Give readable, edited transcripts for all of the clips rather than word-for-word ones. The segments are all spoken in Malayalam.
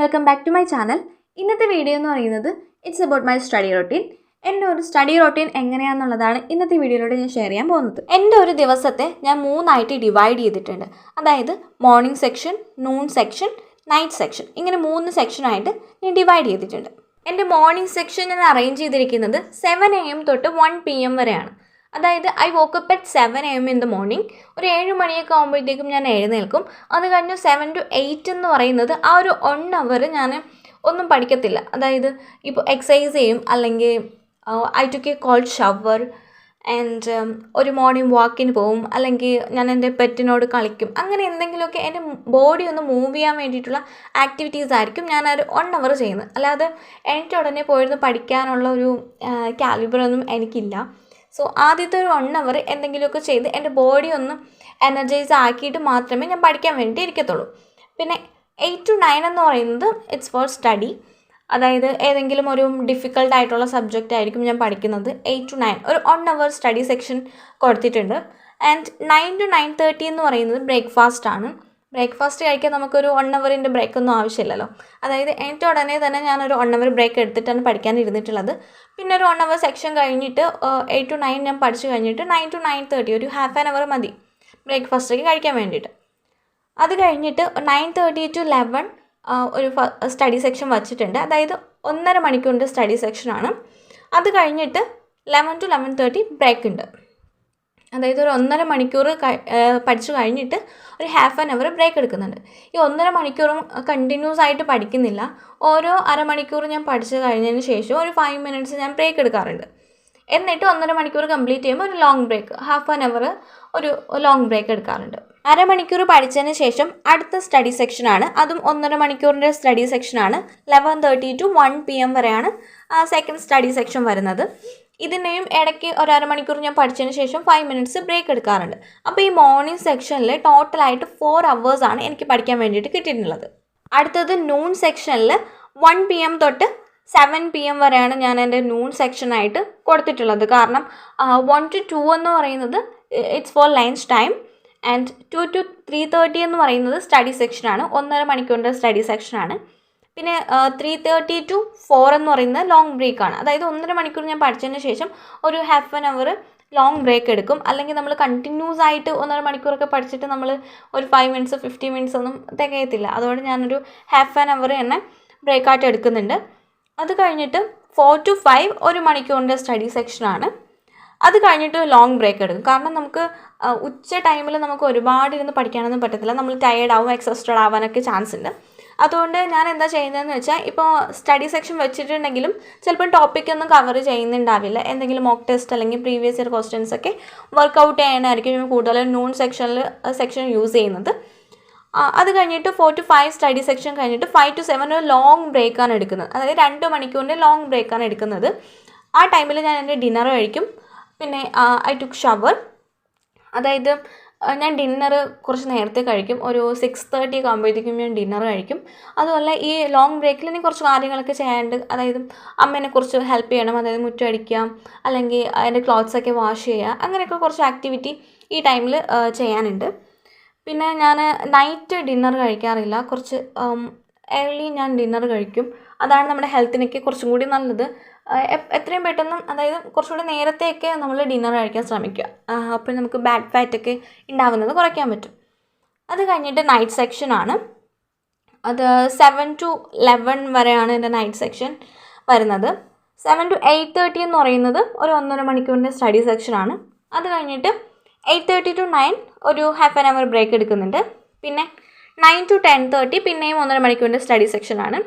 Welcome back to my channel. ഇന്നത്തെ വീഡിയോ എന്ന് പറയുന്നത് it's about my study routine. എൻ്റെ ഒരു സ്റ്റഡി റൊട്ടീൻ എങ്ങനെയാണെന്നുള്ളതാണ് ഇന്നത്തെ വീഡിയോയിലൂടെ ഞാൻ ഷെയർ ചെയ്യാൻ പോകുന്നത്. എൻ്റെ ഒരു ദിവസത്തെ ഞാൻ 3 ഡിവൈഡ് ചെയ്തിട്ടുണ്ട്. അതായത് morning section, noon section, night section, ഇങ്ങനെ 3 സെക്ഷനായിട്ട് ഞാൻ ഡിവൈഡ് ചെയ്തിട്ടുണ്ട്. എൻ്റെ മോർണിംഗ് സെക്ഷൻ ഞാൻ അറേഞ്ച് ചെയ്തിരിക്കുന്നത് 7 AM തൊട്ട് 1 PM വരെയാണ്. അതായത് I woke up at 7 AM in the morning. ഒരു 7 മണിയൊക്കെ ആകുമ്പോഴത്തേക്കും ഞാൻ എഴുന്നേൽക്കും. അത് കഴിഞ്ഞ് 7 to 8 എന്ന് പറയുന്നത് ആ ഒരു 1 hour ഞാൻ ഒന്നും പഠിക്കത്തില്ല. അതായത് ഇപ്പോൾ എക്സസൈസ് ചെയ്യും, അല്ലെങ്കിൽ I took a cold shower and ഒരു മോർണിംഗ് വാക്കിന് പോവും, അല്ലെങ്കിൽ ഞാൻ എൻ്റെ പെറ്റിനോട് കളിക്കും. അങ്ങനെ എന്തെങ്കിലുമൊക്കെ എൻ്റെ ബോഡി ഒന്ന് മൂവ് ചെയ്യാൻ വേണ്ടിയിട്ടുള്ള ആക്ടിവിറ്റീസ് ആയിരിക്കും ഞാൻ ഒരു 1 hour ചെയ്യുന്നത്. അല്ലാതെ എനിക്ക് ഉടനെ പോയിരുന്ന് പഠിക്കാനുള്ള ഒരു കാലിബറൊന്നും എനിക്കില്ല. സോ ആദ്യത്തെ ഒരു 1 hour എന്തെങ്കിലുമൊക്കെ ചെയ്ത് എൻ്റെ ബോഡി ഒന്ന് എനർജൈസ് ആക്കിയിട്ട് മാത്രമേ ഞാൻ പഠിക്കാൻ വേണ്ടി ഇരിക്കത്തുള്ളൂ. പിന്നെ 8 to 9 എന്ന് പറയുന്നത് ഇറ്റ്സ് ഫോർ സ്റ്റഡി. അതായത് ഏതെങ്കിലും ഒരു ഡിഫിക്കൽട്ട് ആയിട്ടുള്ള സബ്ജക്റ്റ് ആയിരിക്കും ഞാൻ പഠിക്കുന്നത്. 8 to 9 ഒരു 1 hour സ്റ്റഡി സെക്ഷൻ കൊടുത്തിട്ടുണ്ട്. ആൻഡ് 9 to 9:30 എന്ന് പറയുന്നത് ബ്രേക്ക്ഫാസ്റ്റ് ആണ്. ബ്രേക്ക്ഫാസ്റ്റ് കഴിക്കാൻ നമുക്കൊരു 1 hourൻ്റെ ബ്രേക്കൊന്നും ആവശ്യമില്ലല്ലോ. അതായത് എനിക്ക് ഉടനെ തന്നെ ഞാനൊരു 1 hour ബ്രേക്ക് എടുത്തിട്ടാണ് പഠിക്കാൻ ഇരുന്നിട്ടുള്ളത്. പിന്നെ ഒരു 1 hour സെക്ഷൻ കഴിഞ്ഞിട്ട് 8 to 9 ഞാൻ പഠിച്ചു കഴിഞ്ഞിട്ട് 9 to 9:30 ഒരു ½ an hour മതി ബ്രേക്ക്ഫാസ്റ്റൊക്കെ കഴിക്കാൻ വേണ്ടിയിട്ട്. അത് കഴിഞ്ഞിട്ട് 9:30 to 11 ഒരു സ്റ്റഡി സെക്ഷൻ വച്ചിട്ടുണ്ട്. അതായത് 1.5 മണിക്കൂറിൻ്റെ സ്റ്റഡി സെക്ഷനാണ്. അത് കഴിഞ്ഞിട്ട് 11 to 11:30 ബ്രേക്ക് ഉണ്ട്. അതായത് ഒരു 1.5 മണിക്കൂർ പഠിച്ചു കഴിഞ്ഞിട്ട് ഒരു ½ an hour ബ്രേക്ക് എടുക്കുന്നുണ്ട്. ഈ 1.5 മണിക്കൂറും കണ്ടിന്യൂസ് ആയിട്ട് പഠിക്കുന്നില്ല. ഓരോ അരമണിക്കൂർ ഞാൻ പഠിച്ചു കഴിഞ്ഞതിന് ശേഷം ഒരു 5 minutes ഞാൻ ബ്രേക്ക് എടുക്കാറുണ്ട്. എന്നിട്ട് 1.5 മണിക്കൂർ കംപ്ലീറ്റ് ചെയ്യുമ്പോൾ ഒരു ലോങ് ബ്രേക്ക്, ½ an hour ഒരു ലോങ് ബ്രേക്ക് എടുക്കാറുണ്ട്. അരമണിക്കൂർ പഠിച്ചതിന് ശേഷം അടുത്ത സ്റ്റഡി സെക്ഷനാണ്. അതും 1.5 മണിക്കൂറിൻ്റെ സ്റ്റഡി സെക്ഷനാണ്. 11:30 to 1 PM വരെയാണ് സെക്കൻഡ് സ്റ്റഡി സെക്ഷൻ വരുന്നത്. ഇതിനെയും ഇടയ്ക്ക് ഒരു അരമണിക്കൂർ ഞാൻ പഠിച്ചതിന് ശേഷം 5 minutes ബ്രേക്ക് എടുക്കാറുണ്ട്. അപ്പോൾ ഈ മോർണിംഗ് സെക്ഷനിൽ ടോട്ടലായിട്ട് 4 hours ആണ് എനിക്ക് പഠിക്കാൻ വേണ്ടിയിട്ട് കിട്ടിയിട്ടുള്ളത്. അടുത്തത് നൂൺ സെക്ഷനിൽ 1 PM തൊട്ട് 7 PM വരെയാണ് ഞാൻ എൻ്റെ നൂൺ സെക്ഷനായിട്ട് കൊടുത്തിട്ടുള്ളത്. കാരണം 1 to 2 എന്ന് പറയുന്നത് it's for lunch time and 2 to 3:30 എന്ന് പറയുന്നത് സ്റ്റഡി സെക്ഷനാണ്. 1.5 മണിക്കൂറിൻ്റെ സ്റ്റഡി സെക്ഷനാണ്. പിന്നെ 3:30 to 4 എന്ന് പറയുന്നത് ലോങ് ബ്രേക്കാണ്. അതായത് 1.5 മണിക്കൂർ ഞാൻ പഠിച്ചതിന് ശേഷം ഒരു ½ an hour ലോങ് ബ്രേക്ക് എടുക്കും. അല്ലെങ്കിൽ നമ്മൾ കണ്ടിന്യൂസ് ആയിട്ട് 1.5 മണിക്കൂറൊക്കെ പഠിച്ചിട്ട് നമ്മൾ ഒരു 5 minutes 50 minutes ഒന്നും തികയത്തില്ല. അതുകൊണ്ട് ഞാനൊരു ½ an hour തന്നെ ബ്രേക്കായിട്ട് എടുക്കുന്നുണ്ട്. അത് കഴിഞ്ഞിട്ട് 4 to 5 1 മണിക്കൂറിൻ്റെ സ്റ്റഡി സെക്ഷനാണ്. അത് കഴിഞ്ഞിട്ട് ലോങ് ബ്രേക്ക് എടുക്കും. കാരണം നമുക്ക് ഉച്ച ടൈമിൽ നമുക്ക് ഒരുപാട് ഇരുന്ന് പഠിക്കാനൊന്നും പറ്റത്തില്ല. നമ്മൾ ടയേർഡ് ആവും, എക്സോസ്റ്റഡ് ആവാനൊക്കെ ചാൻസ് ഉണ്ട്. അതുകൊണ്ട് ഞാൻ എന്താ ചെയ്യുന്നതെന്ന് വെച്ചാൽ, ഇപ്പോൾ സ്റ്റഡി സെക്ഷൻ വെച്ചിട്ടുണ്ടെങ്കിലും ചിലപ്പോൾ ടോപ്പിക്കൊന്നും കവർ ചെയ്യുന്നുണ്ടാവില്ല. എന്തെങ്കിലും മോക്ക് ടെസ്റ്റ് അല്ലെങ്കിൽ പ്രീവിയസ് ഇയർ ക്വസ്റ്റ്യൻസ് ഒക്കെ വർക്കൗട്ട് ചെയ്യാനായിരിക്കും കൂടുതലും നൂൺ സെക്ഷൻ യൂസ് ചെയ്യുന്നത്. അത് കഴിഞ്ഞിട്ട് 4 to 5 സ്റ്റഡി സെക്ഷൻ കഴിഞ്ഞിട്ട് 5 to 7 ഒരു ലോങ് ബ്രേക്കാണ് എടുക്കുന്നത്. അതായത് 2 മണിക്കൂറിൻ്റെ ലോങ് ബ്രേക്കാണ് എടുക്കുന്നത്. ആ ടൈമിൽ ഞാൻ എൻ്റെ ഡിന്നർ കഴിക്കും. പിന്നെ ഐ ടുക്ക് ഷവർ. അതായത് ഞാൻ ഡിന്നർ കുറച്ച് നേരത്തെ കഴിക്കും. ഒരു 6:30 ഒക്കെ ആകുമ്പോഴത്തേക്കും ഞാൻ ഡിന്നർ കഴിക്കും. അതുപോലെ ഈ ലോങ് ബ്രേക്കിൽ എനിക്ക് കുറച്ച് കാര്യങ്ങളൊക്കെ ചെയ്യാനുണ്ട്. അതായത് അമ്മേനെ കുറച്ച് ഹെൽപ്പ് ചെയ്യണം. അതായത് മുറ്റം അടിക്കാം, അല്ലെങ്കിൽ എൻ്റെ ക്ലോത്ത്സൊക്കെ വാഷ് ചെയ്യുക, അങ്ങനെയൊക്കെ കുറച്ച് ആക്ടിവിറ്റി ഈ ടൈമിൽ ചെയ്യാനുണ്ട്. പിന്നെ ഞാൻ നൈറ്റ് ഡിന്നർ കഴിക്കാറില്ല. കുറച്ച് ഏർലി ഞാൻ ഡിന്നർ കഴിക്കും. അതാണ് നമ്മുടെ ഹെൽത്തിനൊക്കെ കുറച്ചും കൂടി നല്ലത്. എത്രയും പെട്ടെന്ന്, അതായത് കുറച്ചുകൂടി നേരത്തെയൊക്കെ നമ്മൾ ഡിന്നർ കഴിക്കാൻ ശ്രമിക്കുക. അപ്പോൾ നമുക്ക് ബാഡ് ഫാറ്റൊക്കെ ഉണ്ടാവുന്നത് കുറയ്ക്കാൻ പറ്റും. അത് കഴിഞ്ഞിട്ട് നൈറ്റ് സെക്ഷനാണ്. അത് 7 to 11 വരെയാണ് എൻ്റെ നൈറ്റ് സെക്ഷൻ വരുന്നത്. 7 to 8:30 എന്ന് പറയുന്നത് ഒരു 1.5 മണിക്കൂറിൻ്റെ സ്റ്റഡി സെക്ഷനാണ്. അത് കഴിഞ്ഞിട്ട് 8:30 to 9 ഒരു ½ an hour ബ്രേക്ക് എടുക്കുന്നുണ്ട്. പിന്നെ 9 to 10:30 പിന്നെയും 1.5 മണിക്കൂറിൻ്റെ സ്റ്റഡി സെക്ഷനാണ്.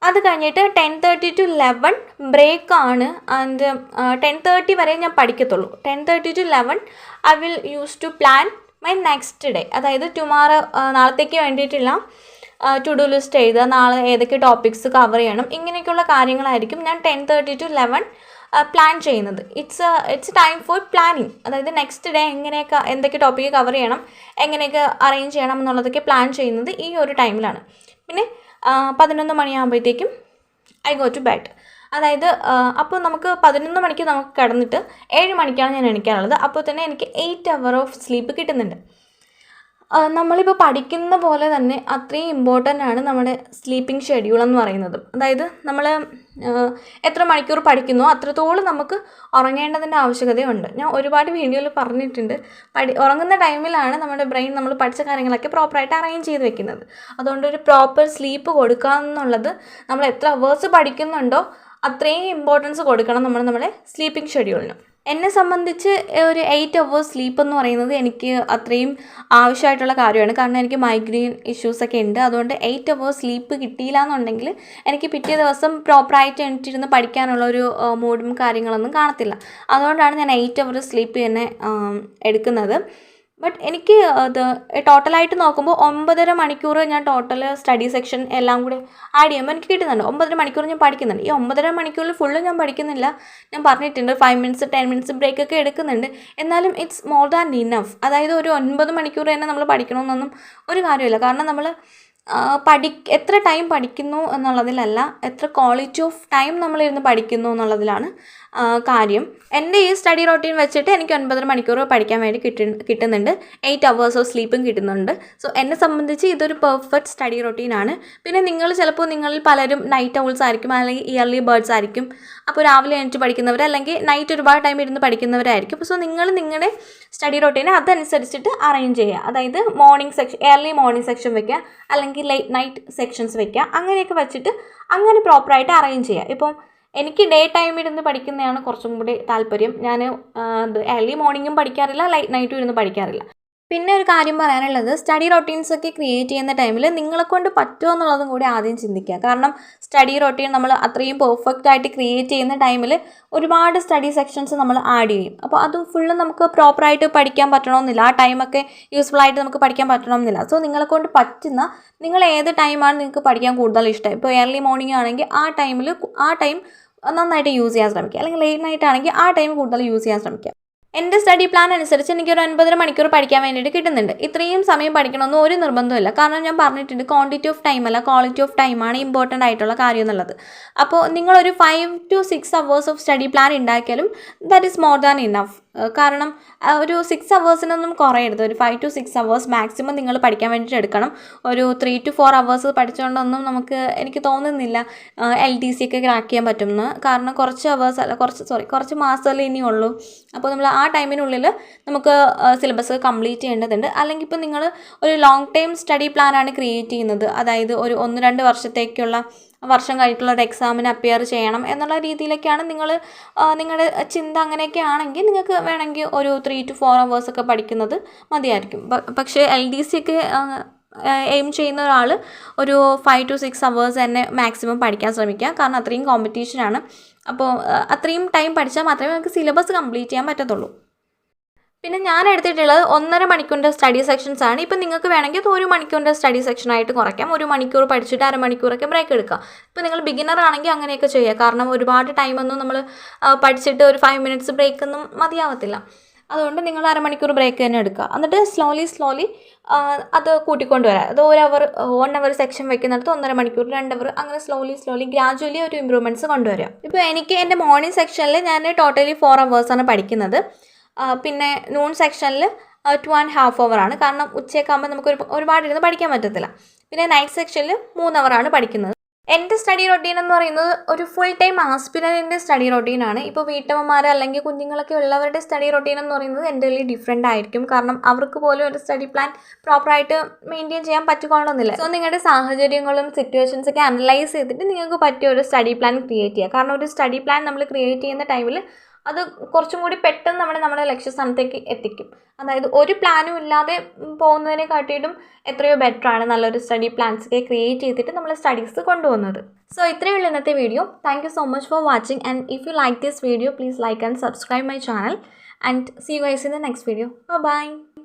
അത് കഴിഞ്ഞിട്ട് 10:30 to 11 ബ്രേക്കാണ്. ആൻഡ് 10:30 വരെ ഞാൻ പഠിക്കത്തുള്ളൂ. 10:30 to 11 I will use to plan my next day. അതായത് ടുമാറോ, നാളത്തേക്ക് വേണ്ടിയിട്ടുള്ള ടു ഡു ലിസ്റ്റ് എഴുതുക, നാളെ ഏതൊക്കെ ടോപ്പിക്സ് കവർ ചെയ്യണം, ഇങ്ങനെയൊക്കെയുള്ള കാര്യങ്ങളായിരിക്കും ഞാൻ 10:30 to 11 പ്ലാൻ ചെയ്യുന്നത്. It's time for planning. അതായത് നെക്സ്റ്റ് ഡേ എങ്ങനെയൊക്കെ എന്തൊക്കെ ടോപ്പിക്ക് കവർ ചെയ്യണം, എങ്ങനെയൊക്കെ അറേഞ്ച് ചെയ്യണം എന്നുള്ളതൊക്കെ പ്ലാൻ ചെയ്യുന്നത് ഈ ഒരു ടൈമിലാണ്. പിന്നെ 11 മണിയാകുമ്പോഴത്തേക്കും ഐ ഗോ ടു ബെഡ്. അതായത് അപ്പോൾ നമുക്ക് 11 മണിക്ക് നമുക്ക് കിടന്നിട്ട് 7 മണിക്കാണ് ഞാൻ എണീക്കാറുള്ളത്. അപ്പോൾ തന്നെ എനിക്ക് 8 hour ഓഫ് സ്ലീപ്പ് കിട്ടുന്നുണ്ട്. നമ്മളിപ്പോൾ പഠിക്കുന്ന പോലെ തന്നെ അത്രയും ഇമ്പോർട്ടൻ്റ് ആണ് നമ്മുടെ സ്ലീപ്പിംഗ് ഷെഡ്യൂൾ എന്ന് പറയുന്നത്. അതായത് നമ്മൾ എത്ര മണിക്കൂർ പഠിക്കുന്നോ അത്രത്തോളം നമുക്ക് ഉറങ്ങേണ്ടതിൻ്റെ ആവശ്യകതയുണ്ട്. ഞാൻ ഒരുപാട് വീഡിയോയിൽ പറഞ്ഞിട്ടുണ്ട്, ഉറങ്ങുന്ന ടൈമിലാണ് നമ്മുടെ ബ്രെയിൻ നമ്മൾ പഠിച്ച കാര്യങ്ങളൊക്കെ പ്രോപ്പറായിട്ട് അറേഞ്ച് ചെയ്ത് വെക്കുന്നത്. അതുകൊണ്ട് ഒരു പ്രോപ്പർ സ്ലീപ്പ് കൊടുക്കുക എന്നുള്ളത് നമ്മൾ എത്ര അവേഴ്സ് പഠിക്കുന്നുണ്ടോ അത്രയും ഇമ്പോർട്ടൻസ് കൊടുക്കണം നമ്മുടെ സ്ലീപ്പിംഗ് ഷെഡ്യൂളിന്. എന്നെ സംബന്ധിച്ച് ഒരു 8 hours സ്ലീപ്പ് എന്ന് പറയുന്നത് എനിക്ക് അത്രയും ആവശ്യമായിട്ടുള്ള കാര്യമാണ്. കാരണം എനിക്ക് മൈഗ്രെയിൻ ഇഷ്യൂസൊക്കെ ഉണ്ട്. അതുകൊണ്ട് 8 hours സ്ലീപ്പ് കിട്ടിയില്ല എന്നുണ്ടെങ്കിൽ എനിക്ക് പിറ്റേ ദിവസം പ്രോപ്പറായിട്ട് എണീറ്റിരുന്ന് പഠിക്കാനുള്ള ഒരു മൂഡും കാര്യങ്ങളൊന്നും കാണത്തില്ല. അതുകൊണ്ടാണ് ഞാൻ 8 hours സ്ലീപ്പ് തന്നെ എടുക്കുന്നത്. ബട്ട് എനിക്ക് അത് ടോട്ടലായിട്ട് നോക്കുമ്പോൾ 9.5 മണിക്കൂർ ഞാൻ ടോട്ടൽ സ്റ്റഡി സെക്ഷൻ എല്ലാം കൂടി ആഡ് ചെയ്യുമ്പോൾ എനിക്ക് കിട്ടുന്നുണ്ട്. 9.5 മണിക്കൂർ ഞാൻ പഠിക്കുന്നുണ്ട്. ഈ 9.5 മണിക്കൂറിൽ ഫുള്ള് ഞാൻ പഠിക്കുന്നില്ല. ഞാൻ പറഞ്ഞിട്ടുണ്ട് 5 minutes 10 minutes ബ്രേക്കൊക്കെ എടുക്കുന്നുണ്ട്. എന്നാലും ഇറ്റ്സ് മോർ ദാൻ ഇനഫ്. അതായത് ഒരു 9 മണിക്കൂർ തന്നെ നമ്മൾ പഠിക്കണമെന്നൊന്നും ഒരു കാര്യമില്ല. കാരണം നമ്മൾ എത്ര ടൈം പഠിക്കുന്നു എന്നുള്ളതിലല്ല, എത്ര ക്വാളിറ്റി ഓഫ് ടൈം നമ്മളിരുന്ന് പഠിക്കുന്നു എന്നുള്ളതിലാണ് കാര്യം. എൻ്റെ ഈ സ്റ്റഡി റൊട്ടീൻ വെച്ചിട്ട് എനിക്ക് 9.5 മണിക്കൂർ പഠിക്കാൻ വേണ്ടി കിട്ടുന്നുണ്ട്. 8 hours ഓഫ് സ്ലീപ്പും കിട്ടുന്നുണ്ട്. സോ എന്നെ സംബന്ധിച്ച് ഇതൊരു പെർഫെക്റ്റ് സ്റ്റഡി റൊട്ടീനാണ്. പിന്നെ നിങ്ങളിൽ പലരും നൈറ്റ് ഔൾസ് ആയിരിക്കും, അല്ലെങ്കിൽ ഇയർലി ബേർഡ്സ് ആയിരിക്കും. അപ്പോൾ രാവിലെ എണീറ്റ് പഠിക്കുന്നവർ, അല്ലെങ്കിൽ നൈറ്റ് ഒരുപാട് ടൈം ഇരുന്ന് പഠിക്കുന്നവരായിരിക്കും. സോ നിങ്ങളുടെ സ്റ്റഡി റൊട്ടീനെ അതനുസരിച്ചിട്ട് അറേഞ്ച് ചെയ്യുക. അതായത് ഏർലി മോർണിംഗ് സെക്ഷൻ വയ്ക്കുക, അല്ലെങ്കിൽ ലേറ്റ് നൈറ്റ് സെക്ഷൻസ് വയ്ക്കുക. അങ്ങനെയൊക്കെ വെച്ചിട്ട് അങ്ങനെ പ്രോപ്പറായിട്ട് അറേഞ്ച് ചെയ്യുക. ഇപ്പം എനിക്ക് ഡേ ടൈം ഇരുന്ന് പഠിക്കുന്നതാണ് കുറച്ചും കൂടി താല്പര്യം. ഞാൻ ഏർലി മോർണിംഗും പഠിക്കാറില്ല, ലൈറ്റ് നൈറ്റും ഇരുന്ന് പഠിക്കാറില്ല. പിന്നെ ഒരു കാര്യം പറയാനുള്ളത്, സ്റ്റഡി റൊട്ടീൻസൊക്കെ ക്രിയേറ്റ് ചെയ്യുന്ന ടൈമിൽ നിങ്ങളെക്കൊണ്ട് പറ്റുമോ എന്നുള്ളതും കൂടി ആദ്യം ചിന്തിക്കുക. കാരണം സ്റ്റഡി റൊട്ടീൻ നമ്മൾ അത്രയും പെർഫെക്റ്റ് ആയിട്ട് ക്രിയേറ്റ് ചെയ്യുന്ന ടൈമിൽ ഒരുപാട് സ്റ്റഡി സെക്ഷൻസ് നമ്മൾ ആഡ് ചെയ്യും. അപ്പോൾ അത് ഫുള്ള് നമുക്ക് പ്രോപ്പറായിട്ട് പഠിക്കാൻ പറ്റണമെന്നില്ല. ആ ടൈമൊക്കെ യൂസ്ഫുൾ ആയിട്ട് നമുക്ക് പഠിക്കാൻ പറ്റണമെന്നില്ല. സോ നിങ്ങളെക്കൊണ്ട് പറ്റുന്ന, നിങ്ങൾ ഏത് ടൈമാണ് നിങ്ങൾക്ക് പഠിക്കാൻ കൂടുതൽ ഇഷ്ടം. ഇപ്പോൾ ഏർലി മോർണിംഗ് ആണെങ്കിൽ ആ ടൈം നന്നായിട്ട് യൂസ് ചെയ്യാൻ ശ്രമിക്കുക. അല്ലെങ്കിൽ ലേറ്റ് നൈറ്റ് ആണെങ്കിൽ ആ ടൈം കൂടുതൽ യൂസ് ചെയ്യാൻ ശ്രമിക്കുക. എൻ്റെ സ്റ്റഡി പ്ലാൻ അനുസരിച്ച് എനിക്കൊരു 9.5 മണിക്കൂർ പഠിക്കാൻ വേണ്ടിയിട്ട് കിട്ടുന്നുണ്ട്. ഇത്രയും സമയം പഠിക്കണമെന്ന് ഒരു നിർബന്ധമില്ല. കാരണം ഞാൻ പറഞ്ഞിട്ടുണ്ട്, ക്വാണ്ടിറ്റി ഓഫ് ടൈം അല്ല ക്വാളിറ്റി ഓഫ് ടൈമാണ് ഇമ്പോർട്ടൻ്റ് ആയിട്ടുള്ള കാര്യം എന്നുള്ളത്. അപ്പോൾ നിങ്ങളൊരു 5 to 6 hours of study plan ഉണ്ടാക്കിയാലും that is more than enough. കാരണം ഒരു 6 hours കുറയരുത്. ഒരു 5 to 6 hours മാക്സിമം നിങ്ങൾ പഠിക്കാൻ വേണ്ടിയിട്ട് എടുക്കണം. ഒരു 3 to 4 hours പഠിച്ചുകൊണ്ടൊന്നും എനിക്ക് തോന്നുന്നില്ല LTC ഒക്കെ ക്രാക്ക് ചെയ്യാൻ പറ്റുമെന്ന്. കാരണം കുറച്ച് മാസമല്ലേ ഇനിയുള്ളൂ. അപ്പോൾ നമ്മൾ ആ ടൈമിനുള്ളിൽ നമുക്ക് സിലബസ് കംപ്ലീറ്റ് ചെയ്യേണ്ടതുണ്ട്. അല്ലെങ്കിൽ ഇപ്പോൾ നിങ്ങൾ ഒരു ലോങ് ടൈം സ്റ്റഡി പ്ലാനാണ് ക്രിയേറ്റ് ചെയ്യുന്നത്, അതായത് ഒരു 1-2 വർഷം കഴിഞ്ഞിട്ടുള്ള ഒരു എക്സാമിന് അപ്പിയർ ചെയ്യണം എന്നുള്ള രീതിയിലൊക്കെയാണ് നിങ്ങളുടെ ചിന്ത. അങ്ങനെയൊക്കെ ആണെങ്കിൽ നിങ്ങൾക്ക് വേണമെങ്കിൽ ഒരു 3 to 4 hours ഒക്കെ പഠിക്കുന്നത് മതിയായിരിക്കും. പക്ഷേ LDC ഒക്കെ എയിം ചെയ്യുന്ന ഒരാൾ ഒരു 5 to 6 hours തന്നെ മാക്സിമം പഠിക്കാൻ ശ്രമിക്കുക. കാരണം അത്രയും കോമ്പറ്റീഷനാണ്. അപ്പോൾ അത്രയും ടൈം പഠിച്ചാൽ മാത്രമേ നമുക്ക് സിലബസ് കംപ്ലീറ്റ് ചെയ്യാൻ പറ്റത്തുള്ളൂ. പിന്നെ ഞാൻ എടുത്തിട്ടുള്ളത് 1.5 മണിക്കൂറിൻ്റെ സ്റ്റഡി സെക്ഷൻസ് ആണ്. ഇപ്പം നിങ്ങൾക്ക് വേണമെങ്കിൽ അത് 1 മണിക്കൂറിൻ്റെ സ്റ്റഡി സെക്ഷനായിട്ട് കുറയ്ക്കാം. 1 മണിക്കൂർ പഠിച്ചിട്ട് 1/2 മണിക്കൂറൊക്കെ ബ്രേക്ക് എടുക്കുക. ഇപ്പോൾ നിങ്ങൾ ബിഗിനർ ആണെങ്കിൽ അങ്ങനെയൊക്കെ ചെയ്യുക. കാരണം ഒരുപാട് ടൈമൊന്നും നമ്മൾ പഠിച്ചിട്ട് ഒരു 5 minutes ബ്രേക്കൊന്നും മതിയാവത്തില്ല. അതുകൊണ്ട് നിങ്ങൾ 1/2 മണിക്കൂർ ബ്രേക്ക് തന്നെ എടുക്കുക. എന്നിട്ട് സ്ലോലി അത് കൂട്ടിക്കൊണ്ടുവരാം. അത് 1 hour സെക്ഷൻ വെക്കുന്നിടത്ത് 1.5 മണിക്കൂർ, 2 hour, അങ്ങനെ സ്ലോലി ഗ്രാജുവലി ഒരു ഇമ്പ്രൂവ്മെൻറ്റ്സ് കൊണ്ടുവരാം. ഇപ്പോൾ എനിക്ക് എൻ്റെ മോർണിംഗ് സെക്ഷനിൽ ഞാൻ ടോട്ടലി 4 hours ആണ് പഠിക്കുന്നത്. പിന്നെ നൂൺ സെക്ഷനിൽ 2.5 hour ആണ്. കാരണം ഉച്ചയൊക്കെ ആകുമ്പോൾ നമുക്ക് ഒരുപാട് ഇരുന്ന് പഠിക്കാൻ പറ്റത്തില്ല. പിന്നെ നൈറ്റ് സെക്ഷനിൽ 3 hour ആണ് പഠിക്കുന്നത്. എൻ്റെ സ്റ്റഡി റൊട്ടീൻ എന്ന് പറയുന്നത് ഒരു ഫുൾ ടൈം ആസ്പിരൻറ്റിൻ്റെ സ്റ്റഡി റൊട്ടീനാണ്. ഇപ്പോൾ വീട്ടമ്മമാർ അല്ലെങ്കിൽ കുഞ്ഞുങ്ങളൊക്കെ ഉള്ളവരുടെ സ്റ്റഡി റൊട്ടീൻ എന്ന് പറയുന്നത് എൻ്റെ ഡിഫറെൻ്റ് ആയിരിക്കും. കാരണം അവർക്ക് പോലും ഒരു സ്റ്റഡി പ്ലാൻ പ്രോപ്പറായിട്ട് മെയിൻറ്റെയിൻ ചെയ്യാൻ പറ്റിക്കൊള്ളണമെന്നില്ല. സോ നിങ്ങളുടെ സാഹചര്യങ്ങളും സിറ്റുവേഷൻസൊക്കെ അനലൈസ് ചെയ്തിട്ട് നിങ്ങൾക്ക് പറ്റിയ ഒരു സ്റ്റഡി പ്ലാൻ ക്രിയേറ്റ് ചെയ്യുക. കാരണം ഒരു സ്റ്റഡി പ്ലാൻ നമ്മൾ ക്രിയേറ്റ് ചെയ്യുന്ന ടൈമിൽ അത് കുറച്ചും കൂടി പെട്ടെന്ന് നമ്മുടെ ലക്ഷ്യസ്ഥാനത്തേക്ക് എത്തിക്കും. അതായത് ഒരു പ്ലാനും ഇല്ലാതെ പോകുന്നതിനെക്കാട്ടിലും എത്രയോ ബെറ്ററാണ് നല്ലൊരു സ്റ്റഡി പ്ലാൻസൊക്കെ ക്രിയേറ്റ് ചെയ്തിട്ട് നമ്മൾ സ്റ്റഡീസ് കൊണ്ടുപോകുന്നത്. സോ ഇത്രയേ ഉള്ളൂ ഇന്നത്തെ video. Thank you so much for watching, and if you like this video please like and subscribe my channel, and see you guys in the next video. Bye bye.